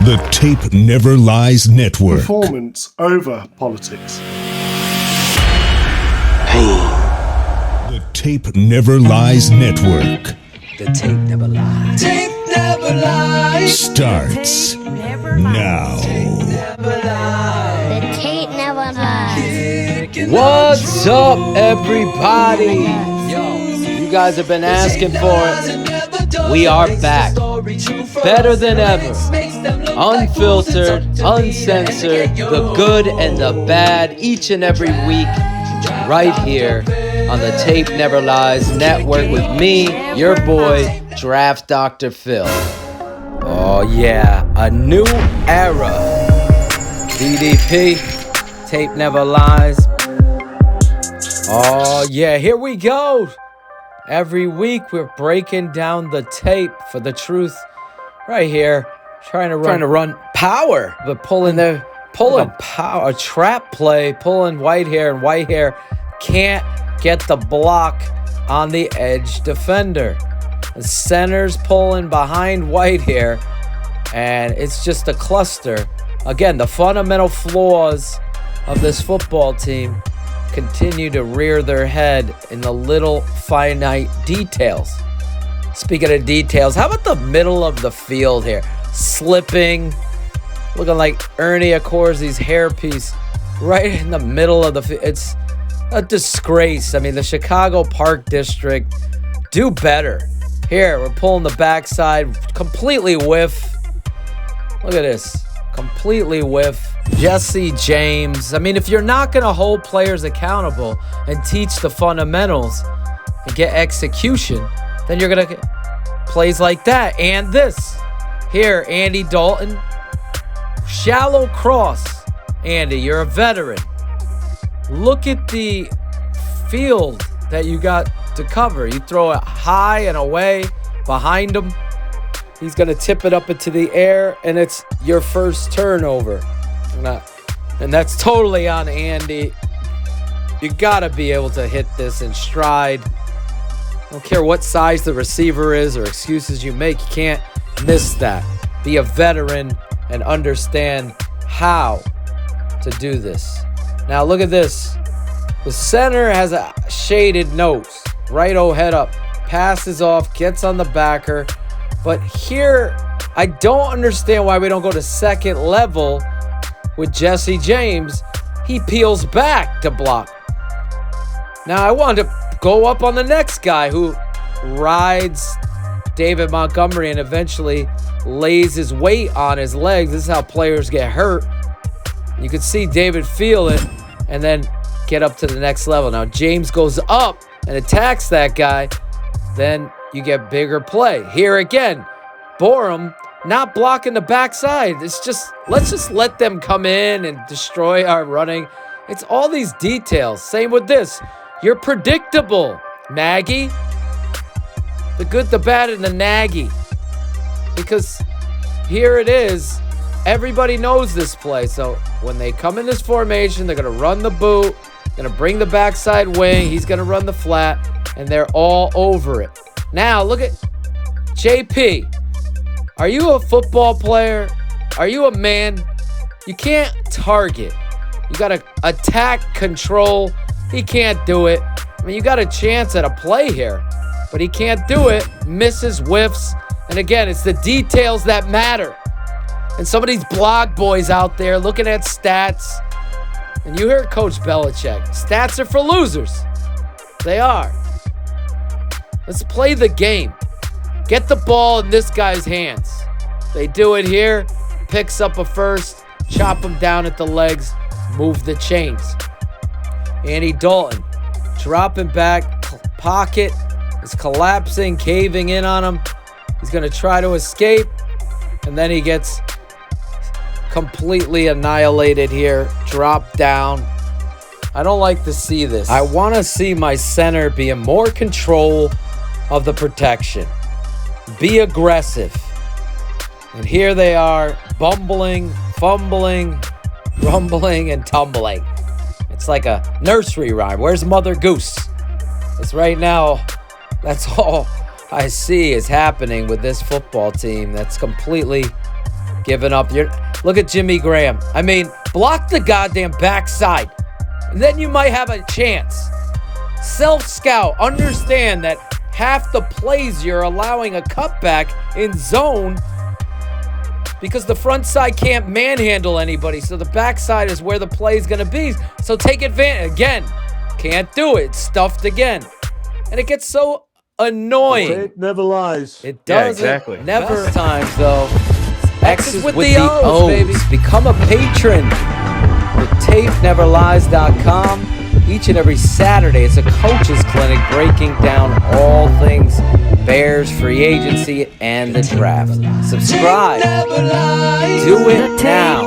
The Tape Never Lies Network. Performance over politics. The Tape Never Lies Network. The Tape Never Lies. Tape Never Lies. Starts now. The Tape Never Lies. What's up, everybody? Yo, you guys have been asking for it. We are back. Better than ever. Unfiltered, uncensored, the good and the bad, each and every week, right here on the Tape Never Lies Network with me, your boy, Draft Dr. Phil. Oh yeah, a new era. DDP, Tape Never Lies. Oh yeah, here we go. Every week we're breaking down the tape for the truth right here. Trying to run power, but pulling power, a trap play, pulling Whitehair, and Whitehair can't get the block on the edge defender. The center's pulling behind Whitehair, and it's just a cluster. Again, the fundamental flaws of this football team continue to rear their head in the little finite details. Speaking of details, how about the middle of the field here? Slipping, looking like Ernie Accorsi's hairpiece right in the middle of the field. It's a disgrace. I mean, the Chicago Park District, do better. Here, we're pulling the backside, completely whiff. Look at this, completely whiff. Jesse James. I mean, if you're not going to hold players accountable and teach the fundamentals and get execution, then you're going to plays like that. And this. Here, Andy Dalton. Shallow cross. Andy, you're a veteran. Look at the field that you got to cover. You throw it high and away behind him. He's going to tip it up into the air, and it's your first turnover. And that's totally on Andy. You got to be able to hit this in stride. I don't care what size the receiver is or excuses you make. You can't miss that. Be a veteran and understand how to do this. Now look at this. The center has a shaded nose. Right-o head up. Passes off. Gets on the backer. But here, I don't understand why we don't go to second level with Jesse James. He peels back to block. Now I wanted to go up on the next guy who rides David Montgomery and eventually lays his weight on his legs. This is how players get hurt. You can see David feel it and then get up to the next level. Now James goes up and attacks that guy. Then you get bigger play. Here again, Borum not blocking the backside. It's just, let's just let them come in and destroy our running. It's all these details. Same with this. You're predictable, Nagy. The good, the bad, and the Nagy. Because here it is. Everybody knows this play. So when they come in this formation, they're going to run the boot, going to bring the backside wing. He's going to run the flat, and they're all over it. Now, look at JP. Are you a football player? Are you a man? You can't target. You got to attack, control. He can't do it. I mean, you got a chance at a play here, but he can't do it. Misses, whiffs. And again, it's the details that matter. And some of these blog boys out there looking at stats. And you hear Coach Belichick. Stats are for losers. They are. Let's play the game. Get the ball in this guy's hands. They do it here. Picks up a first. Chop him down at the legs. Move the chains. Andy Dalton dropping back. Pocket is collapsing, caving in on him. He's going to try to escape. And then he gets completely annihilated here. Drop down. I don't like to see this. I want to see my center be in more control of the protection. Be aggressive. And here they are, bumbling, fumbling, rumbling, and tumbling. It's like a nursery rhyme. Where's Mother Goose? It's right now, that's all I see is happening with this football team that's completely giving up. Look at Jimmy Graham. I mean, block the goddamn backside, and then you might have a chance. Self-scout. Understand that half the plays you're allowing a cutback in zone because the front side can't manhandle anybody. So the backside is where the play is going to be. So take advantage. Again, can't do it. It's stuffed again. And it gets so annoying. It never lies. It does. Yeah, exactly. Never times, though. X's with the O's, baby. Become a patron with tapeneverlies.com. Each and every Saturday, it's a coach's clinic breaking down all things Bears free agency and the draft. Subscribe. Do it now.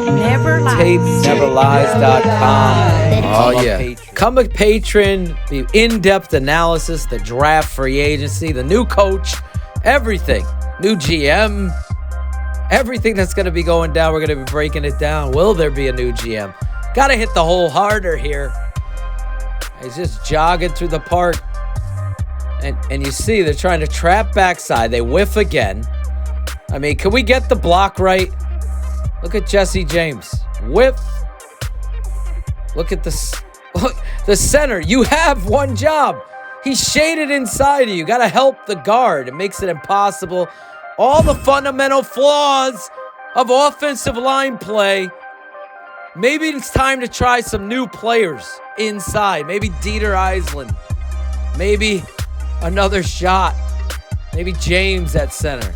TapeNeverLies.com. Oh, yeah. Become a patron. The in-depth analysis, the draft, free agency, the new coach, everything. New GM. Everything that's going to be going down, we're going to be breaking it down. Will there be a new GM? Got to hit the hole harder here. He's just jogging through the park. And you see they're trying to trap backside. They whiff again. I mean, can we get the block right? Look at Jesse James. Whiff. Look at the center. You have one job. He's shaded inside of you. Got to help the guard. It makes it impossible. All the fundamental flaws of offensive line play. Maybe it's time to try some new players inside. Maybe Dieter Eisland. Maybe another shot. Maybe James at center.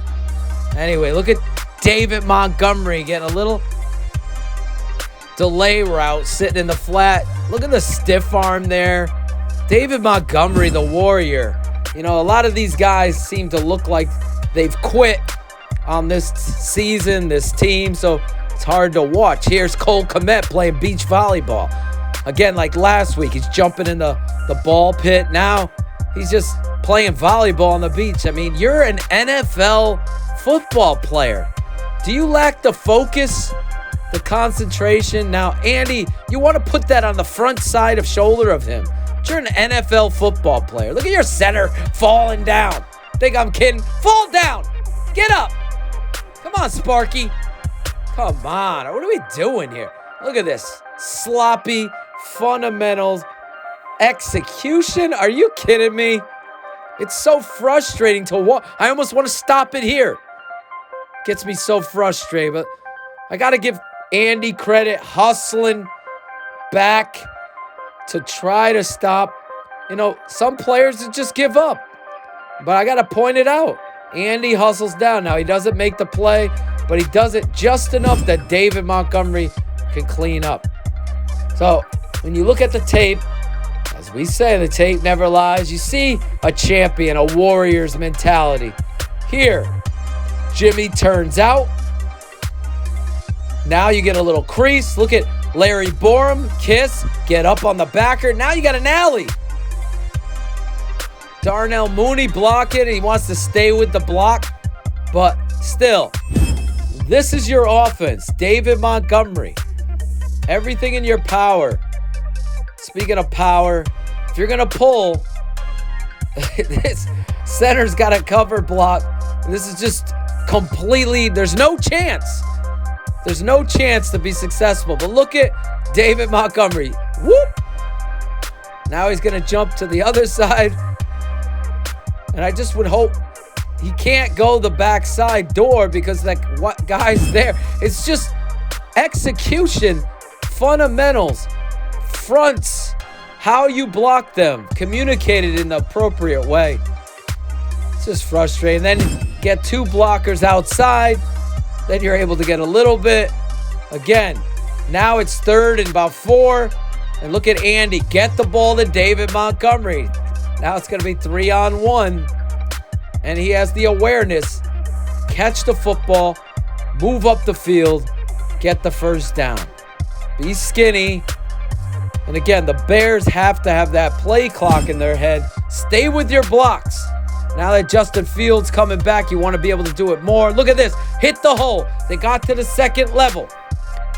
Anyway, look at David Montgomery getting a little delay route sitting in the flat. Look at the stiff arm there. David Montgomery, the warrior. You know, a lot of these guys seem to look like they've quit on this season, this team, so it's hard to watch. Here's Cole Kmet playing beach volleyball. Again, like last week, he's jumping in the ball pit. Now he's just playing volleyball on the beach. I mean, you're an NFL football player. Do you lack the focus, the concentration? Now, Andy, you want to put that on the front side of shoulder of him. You're an NFL football player. Look at your center falling down. Think I'm kidding? Fall down. Get up. Come on, Sparky. Come on. What are we doing here? Look at this. Sloppy fundamentals. Execution? Are you kidding me? It's so frustrating to watch. I almost want to stop it here. Gets me so frustrated. But I got to give Andy credit. Hustling back to try to stop. You know, some players just give up. But I got to point it out. Andy hustles down. Now, he doesn't make the play, but he does it just enough that David Montgomery can clean up. So, when you look at the tape, as we say, the tape never lies. You see a champion, a Warriors mentality. Here, Jimmy turns out. Now you get a little crease. Look at Larry Borum, kiss, get up on the backer. Now you got an alley. Darnell Mooney block it. He wants to stay with the block. But still, this is your offense. David Montgomery. Everything in your power. Speaking of power, if you're going to pull, this center's got a cover block. This is just completely, there's no chance. There's no chance to be successful. But look at David Montgomery. Whoop. Now he's going to jump to the other side. And I just would hope he can't go the backside door because that what guy's there. It's just execution, fundamentals, fronts, how you block them, communicated in the appropriate way. It's just frustrating. Then get two blockers outside. Then you're able to get a little bit. Again, now it's 3rd and about 4. And look at Andy. Get the ball to David Montgomery. Now it's going to be 3-on-1. And he has the awareness. Catch the football. Move up the field. Get the first down. Be skinny. And again, the Bears have to have that play clock in their head. Stay with your blocks. Now that Justin Fields coming back, you want to be able to do it more. Look at this. Hit the hole. They got to the 2nd level.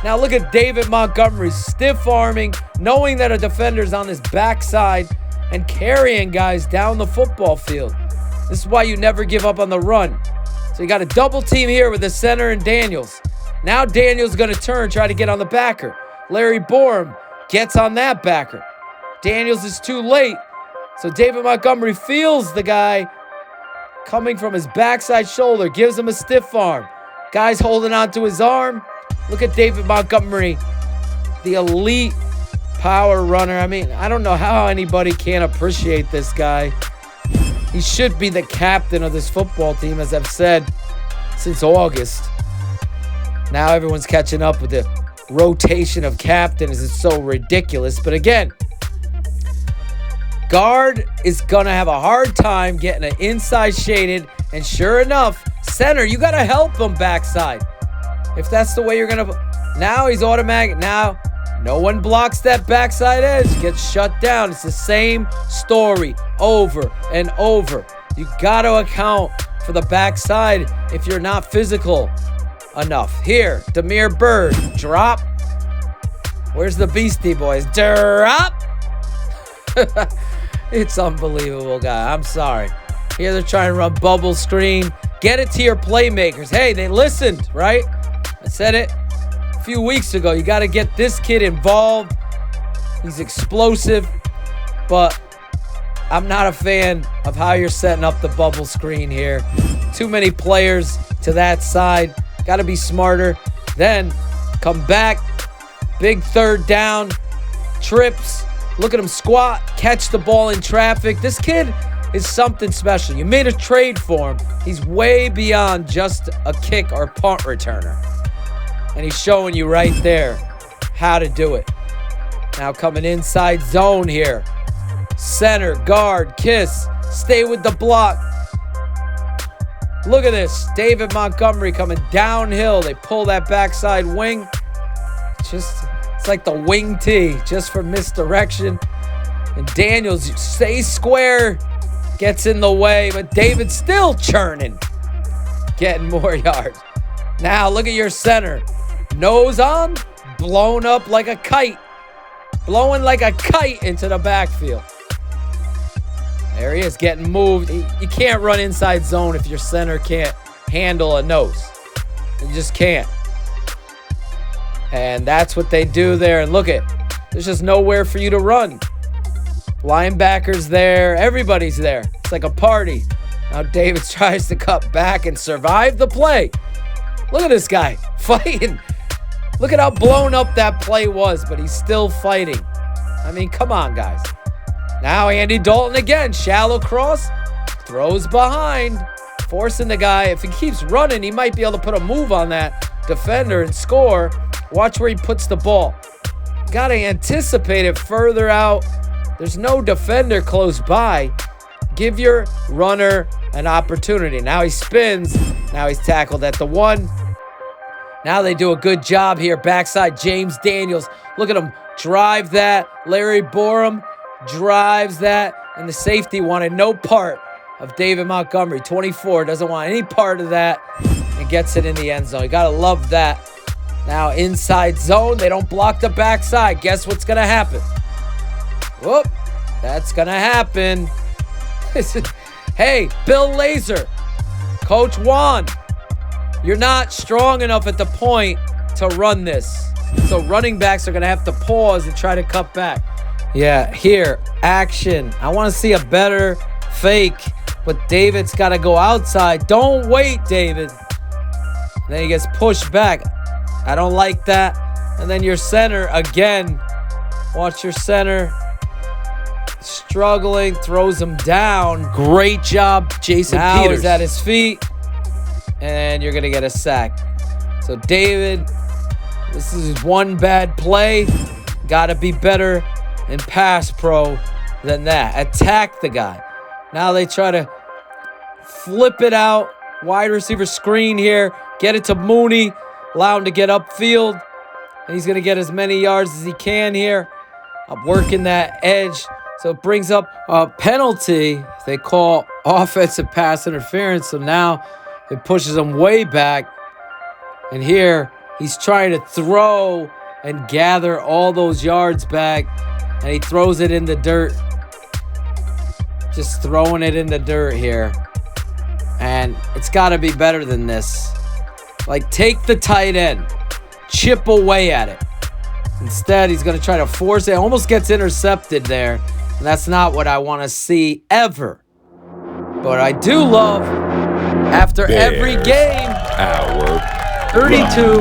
Now look at David Montgomery stiff arming, knowing that a defender's on his backside and carrying guys down the football field. This is why you never give up on the run. So you got a double team here with the center and Daniels. Now Daniels going to turn, try to get on the backer. Larry Borum gets on that backer. Daniels is too late. So David Montgomery feels the guy coming from his backside shoulder, gives him a stiff arm. Guy's holding onto his arm. Look at David Montgomery, the elite power runner. I mean, I don't know how anybody can't appreciate this guy. He should be the captain of this football team, as I've said since August. Now everyone's catching up with the rotation of captains. It's so ridiculous. But again, guard is going to have a hard time getting an inside shaded. And sure enough, center, you got to help him backside. If that's the way you're going to... Now he's automatic. Now no one blocks that backside edge. Gets shut down. It's the same story over and over. You got to account for the backside if you're not physical enough. Here, Demir Bird. Drop. Where's the Beastie Boys? Drop. It's unbelievable, guy. I'm sorry. Here they're trying to run bubble screen. Get it to your playmakers. Hey, they listened, right? I said it a few weeks ago. You got to get this kid involved. He's explosive, but I'm not a fan of how you're setting up the bubble screen here. Too many players to that side. Got to be smarter. Then come back. Big third down. Trips. Look at him squat, catch the ball in traffic. This kid is something special. You made a trade for him. He's way beyond just a kick or punt returner. And he's showing you right there how to do it. Now coming inside zone here. Center, guard, kiss. Stay with the block. Look at this. David Montgomery coming downhill. They pull that backside wing. It's like the wing tee, just for misdirection. And Daniels stays square, gets in the way, but David's still churning, getting more yards. Now look at your center. Nose on, blown up like a kite. Blowing like a kite into the backfield. There he is, getting moved. You can't run inside zone if your center can't handle a nose. You just can't. And that's what they do there. And look there's just nowhere for you to run. Linebackers there. Everybody's there. It's like a party. Now David tries to cut back and survive the play. Look at this guy fighting. Look at how blown up that play was, but he's still fighting. I mean, come on, guys. Now Andy Dalton again. Shallow cross. Throws behind. Forcing the guy. If he keeps running, he might be able to put a move on that defender and score. Watch where he puts the ball. Got to anticipate it further out. There's no defender close by. Give your runner an opportunity. Now he spins. Now he's tackled at the 1. Now they do a good job here. Backside James Daniels. Look at him drive that. Larry Borum drives that. And the safety wanted no part of David Montgomery. 24 doesn't want any part of that. And gets it in the end zone. You got to love that. Now inside zone, they don't block the backside. Guess what's going to happen? Whoop, that's going to happen. Hey, Bill Lazor, Coach Juan, you're not strong enough at the point to run this. So running backs are going to have to pause and try to cut back. Yeah, here, action. I want to see a better fake, but David's got to go outside. Don't wait, David. And then he gets pushed back. I don't like that. And then your center again. Watch your center. Struggling. Throws him down. Great job, Jason Peters. He's at his feet. And you're going to get a sack. So David, this is one bad play. Got to be better in pass pro than that. Attack the guy. Now they try to flip it out. Wide receiver screen here. Get it to Mooney. Allow him to get upfield. And he's going to get as many yards as he can here. I'm working that edge. So it brings up a penalty. They call offensive pass interference. So now it pushes him way back. And here he's trying to throw and gather all those yards back. And he throws it in the dirt. Just throwing it in the dirt here. And it's got to be better than this. Like, take the tight end. Chip away at it. Instead, he's going to try to force it. Almost gets intercepted there. And that's not what I want to see ever. But I do love, after every game, 32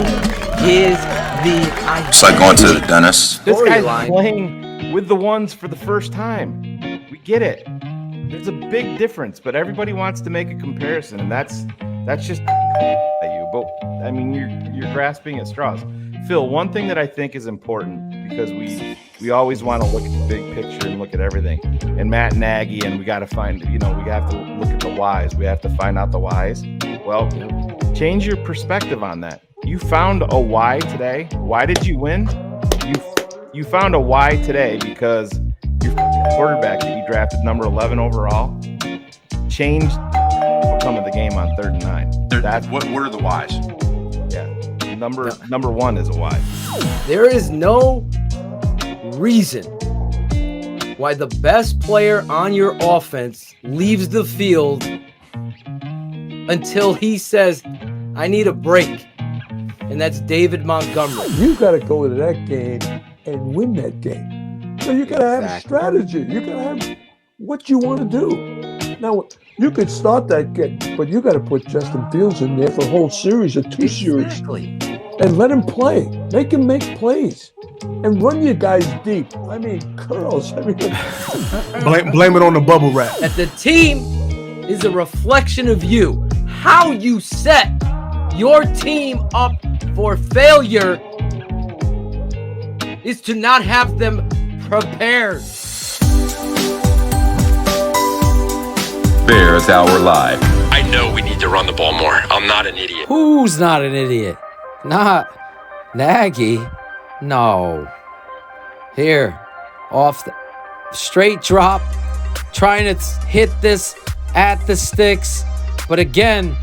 is the identity. It's like going to the dentist. This guy's playing with the ones for the first time. We get it. There's a big difference, but everybody wants to make a comparison, and that's just at you. But I mean, you're grasping at straws. Phil, one thing that I think is important, because we always want to look at the big picture and look at everything. And Matt Nagy, and we got to find, we have to look at the whys. We have to find out the whys. Well, change your perspective on that. You found a why today. Why did you win? You found a why today because your quarterback that you drafted number 11 overall changed the outcome of the game on 3rd and 9. That's what are the whys? Yeah. Number one is a why. There is no reason why the best player on your offense leaves the field until he says, I need a break. And that's David Montgomery. You got to go into that game and win that game. So you got to have a strategy. You got to have what you want to do. Now, you could start that game, but you got to put Justin Fields in there for a whole series or two series. And let him play. Make him make plays. And run your guys deep. I mean, curls. I mean, blame it on the bubble wrap. That the team is a reflection of you. How you set your team up for failure is to not have them prepared. Bears Hour Live. I know we need to run the ball more. I'm not an idiot. Who's not an idiot? Not Nagy. No. Here, off the straight drop, trying to hit this at the sticks. But again,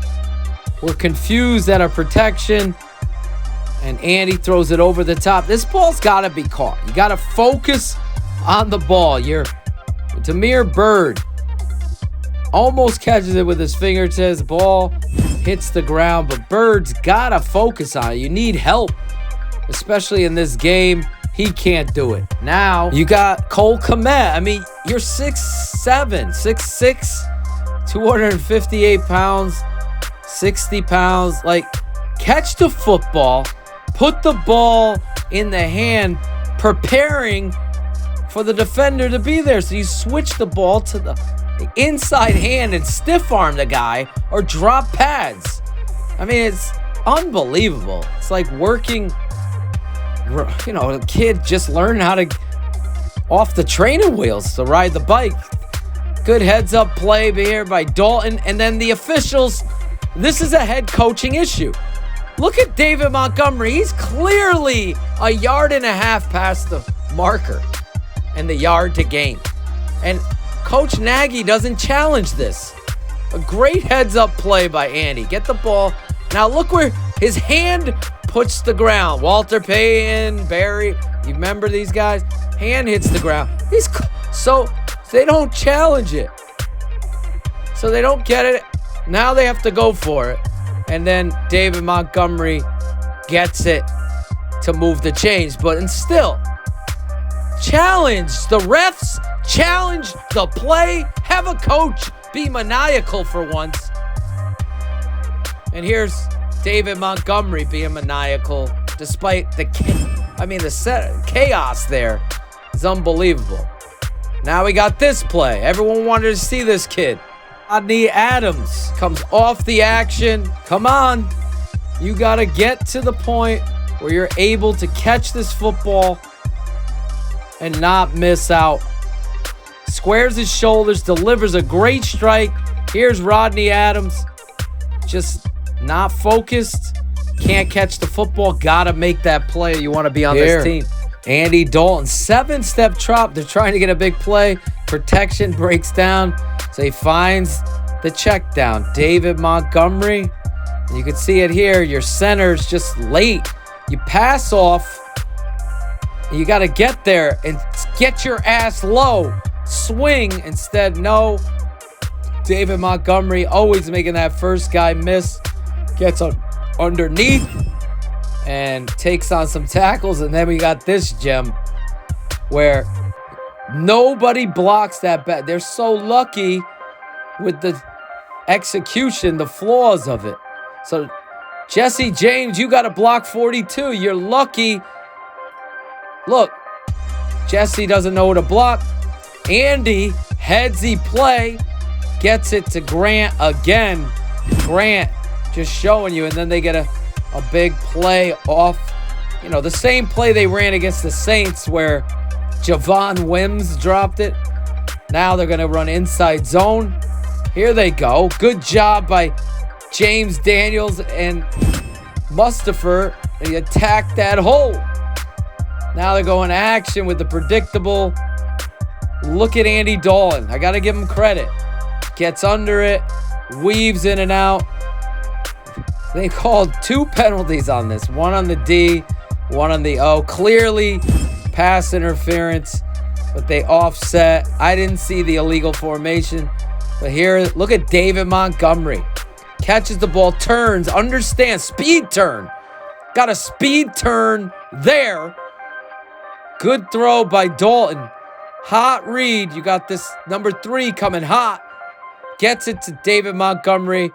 we're confused at our protection. And Andy throws it over the top. This ball's got to be caught. You got to focus on the ball. Demir Bird almost catches it with his fingertips. Ball hits the ground, but Bird's got to focus on it. You need help, especially in this game. He can't do it. Now, you got Cole Kmet. I mean, you're 6'7", 6'6", 258 pounds, 60 pounds. Like, catch the football, put the ball in the hand, preparing for the defender to be there. So you switch the ball to the inside hand and stiff arm the guy or drop pads. I mean, it's unbelievable. It's like working, a kid just learning how to off the training wheels to ride the bike. Good heads up play here by Dalton. And then the officials, this is a head coaching issue. Look at David Montgomery. He's clearly a yard and a half past the marker and the yard to gain. And Coach Nagy doesn't challenge this. A great heads-up play by Andy. Get the ball. Now look where his hand puts the ground. Walter Payton, Barry, you remember these guys? Hand hits the ground. So they don't challenge it. So they don't get it. Now they have to go for it. And then David Montgomery gets it to move the chains. But still, challenge the refs. Challenge the play. Have a coach be maniacal for once. And here's David Montgomery being maniacal despite the chaos there is unbelievable. Now we got this play. Everyone wanted to see this kid. Rodney Adams comes off the action. Come on. You got to get to the point where you're able to catch this football and not miss out. Squares his shoulders, delivers a great strike. Here's Rodney Adams. Just not focused. Can't catch the football. Gotta make that play. You want to be on this team. Andy Dalton, 7-step drop. They're trying to get a big play. Protection breaks down. So he finds the check down. David Montgomery. You can see it here. Your center's just late. You pass off. You got to get there and get your ass low. Swing. Instead, no. David Montgomery always making that first guy miss. Gets a underneath and takes on some tackles. And then we got this gem where nobody blocks that bat. They're so lucky with the execution, the flaws of it. So Jesse James, you got to block 42. You're lucky. Look, Jesse doesn't know who to block. Andy, headsy play, gets it to Grant again. Grant just showing you, and then they get a big play off. You know, the same play they ran against the Saints where Javon Wims dropped it. Now they're going to run inside zone. Here they go. Good job by James Daniels and Mustafa. They attacked that hole. Now they're going to action with the predictable. Look at Andy Dalton. I got to give him credit. Gets under it, weaves in and out. They called 2 penalties on this. One on the D, one on the O. Clearly pass interference, but they offset. I didn't see the illegal formation. But here, look at David Montgomery. Catches the ball, turns, understands, speed turn. Got a speed turn there. Good throw by Dalton. Hot read. You got this number 3 coming hot. Gets it to David Montgomery.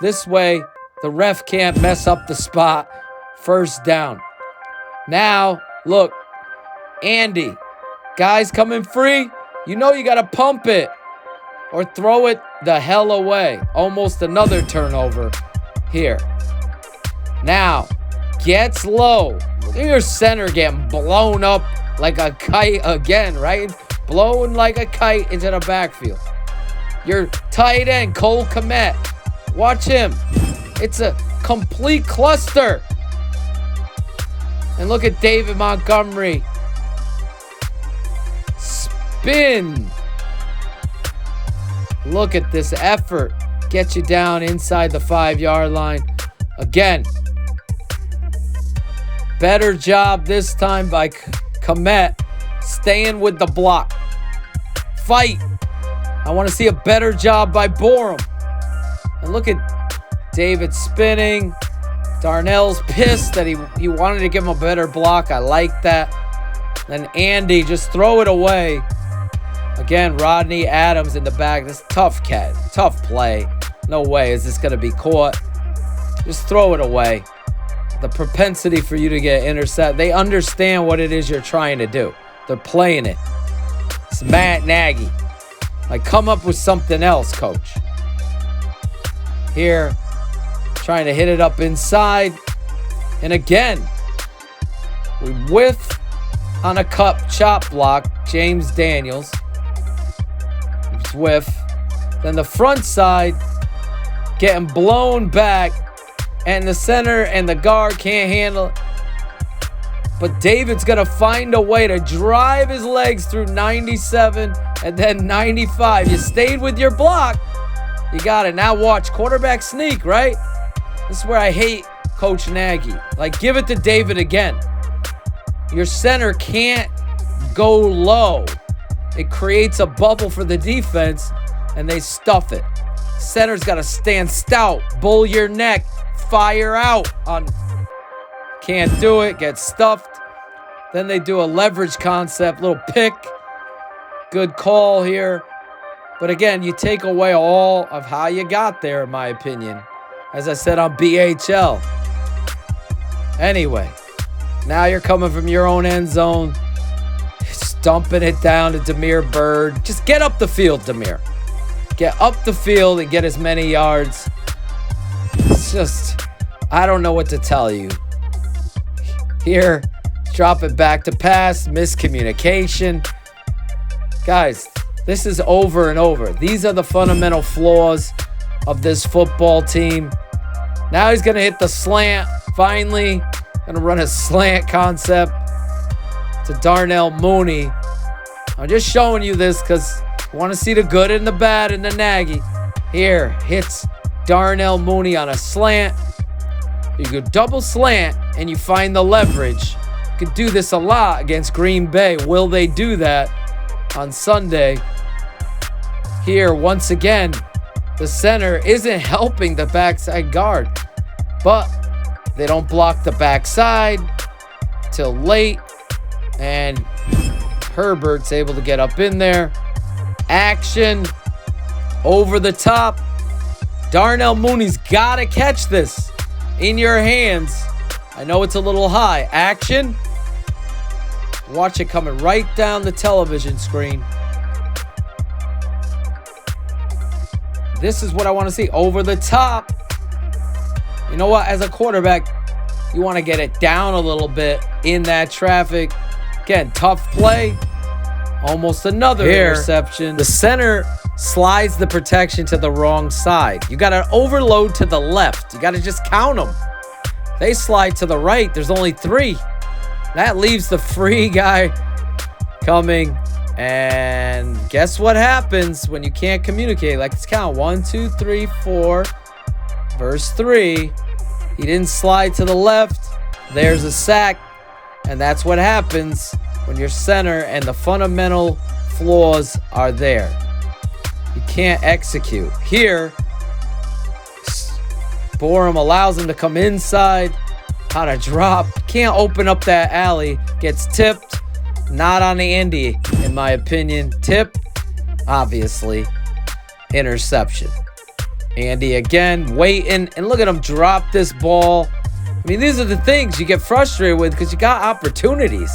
This way, the ref can't mess up the spot. First down. Now, look, Andy. Guys coming free. You know you got to pump it or throw it the hell away. Almost another turnover here. Now, gets low. Look at your center getting blown up like a kite again, right? Blown like a kite into the backfield. Your tight end, Cole Kmet. Watch him. It's a complete cluster. And look at David Montgomery. Spin. Look at this effort. Get you down inside the 5-yard line. Again. Better job this time by Kmet. Staying with the block. Fight. I want to see a better job by Borum. And look at David spinning. Darnell's pissed that he wanted to give him a better block. I like that. Then Andy, just throw it away. Again, Rodney Adams in the back. This tough cat. Tough play. No way is this going to be caught. Just throw it away. The propensity for you to get intercepted. They understand what it is you're trying to do. They're playing it. It's Matt Nagy. Like, come up with something else, coach. Here, trying to hit it up inside. And again, we whiff on a cup chop block. James Daniels. Whiff. Then the front side getting blown back. And the center and the guard can't handle it. But David's going to find a way to drive his legs through 97 and then 95. You stayed with your block. You got it. Now watch. Quarterback sneak, right? This is where I hate Coach Nagy. Like, give it to David again. Your center can't go low. It creates a bubble for the defense, and they stuff it. Center's got to stand stout. Bull your neck. Fire out on... Can't do it. Gets stuffed. Then they do a leverage concept. Little pick. Good call here. But again, you take away all of how you got there, in my opinion. As I said on BHL. Anyway, now you're coming from your own end zone. Dumping it down to Demir Bird. Just get up the field, Demir. Get up the field and get as many yards. It's just, I don't know what to tell you. Here, drop it back to pass. Miscommunication. Guys, this is over and over. These are the fundamental flaws of this football team. Now he's going to hit the slant. Finally, going to run a slant concept to Darnell Mooney. I'm just showing you this because I want to see the good and the bad and the Nagy. Here, hits Darnell Mooney on a slant. You go double slant and you find the leverage. You could do this a lot against Green Bay. Will they do that on Sunday? Here, once again, the center isn't helping the backside guard. But They don't block the backside till late. And Herbert's able to get up in there. Action. Over the top. Darnell Mooney's got to catch this in your hands. I know it's a little high. Action. Watch it coming right down the television screen. This is what I want to see. Over the top. You know what? As a quarterback, you want to get it down a little bit in that traffic. Again, tough play. Almost another interception. The center slides the protection to the wrong side. You got to overload to the left. You got to just count them. They slide to the right. There's only 3. That leaves the free guy coming. And guess what happens when you can't communicate? Like, let's count. 1, 2, 3, 4. Verse 3. He didn't slide to the left. There's a sack. And that's what happens when your center and the fundamental flaws are there. You can't execute. Here, Borum allows him to come inside. How to drop. Can't open up that alley. Gets tipped. Not on the Andy, in my opinion. Tip, obviously. Interception. Andy again, waiting. And look at him drop this ball. I mean, these are the things you get frustrated with because you got opportunities.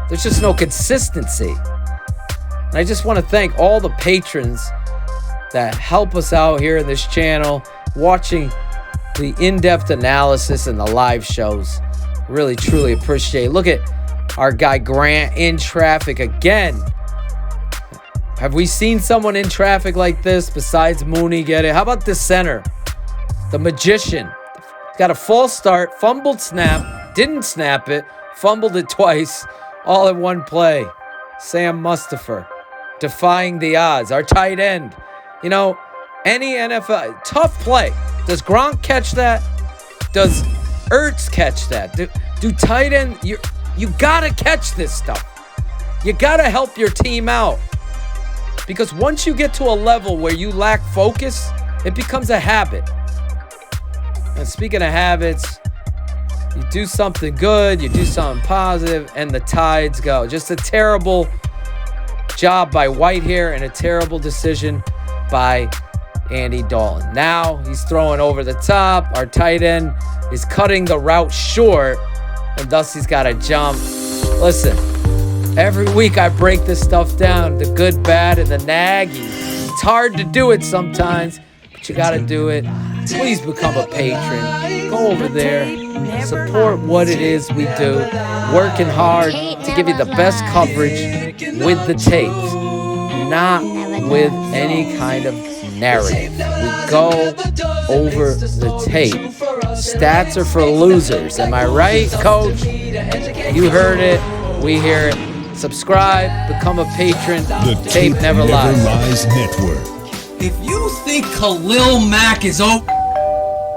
There's just no consistency. And I just want to thank all the patrons that help us out here in this channel, watching the in-depth analysis and the live shows. Really, truly appreciate it. Look at our guy Grant in traffic again. Have we seen someone in traffic like this besides Mooney get it? How about the center? The magician. Got a false start, fumbled snap, didn't snap it, fumbled it twice, all in one play. Sam Mustipher, defying the odds. Our tight end. You know, any NFL, tough play. Does Gronk catch that? Does Ertz catch that? Do tight end, you gotta catch this stuff. You gotta help your team out. Because once you get to a level where you lack focus, it becomes a habit. And speaking of habits, you do something good, you do something positive, and the tides go. Just a terrible job by Whitehair and a terrible decision by Andy Dalton. Now he's throwing over the top. Our tight end is cutting the route short, and thus he's got to jump. Listen, every week I break this stuff down, the good, bad, and the naggy. It's hard to do it sometimes, but you got to do it. Please become a patron. Go over there. Support what it is we do. Working hard to give you the best coverage with the tapes, not with any kind of narrative. We go over the tape. Stats are for losers. Am I right, Coach? You heard it. We hear it. Subscribe. Become a patron. The Tape Never Lies Network. If you think Khalil Mack is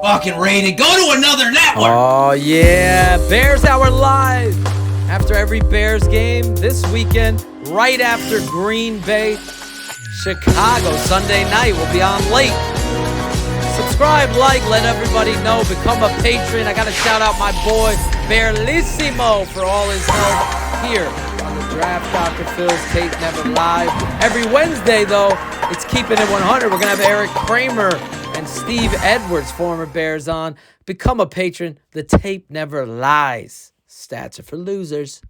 fucking rated, go to another network. Oh, yeah. Bears Hour Live. After every Bears game this weekend, right after Green Bay, Chicago, Sunday night. We'll be on late. Subscribe, like, let everybody know. Become a patron. I got to shout out my boy, Bearlissimo, for all his help here on the Draft Dr. Phil's Tape Never Live. Every Wednesday, though, it's Keeping It 100. We're going to have Eric Kramer and Steve Edwards, former Bears, on. Become a patron. The tape never lies. Stats are for losers.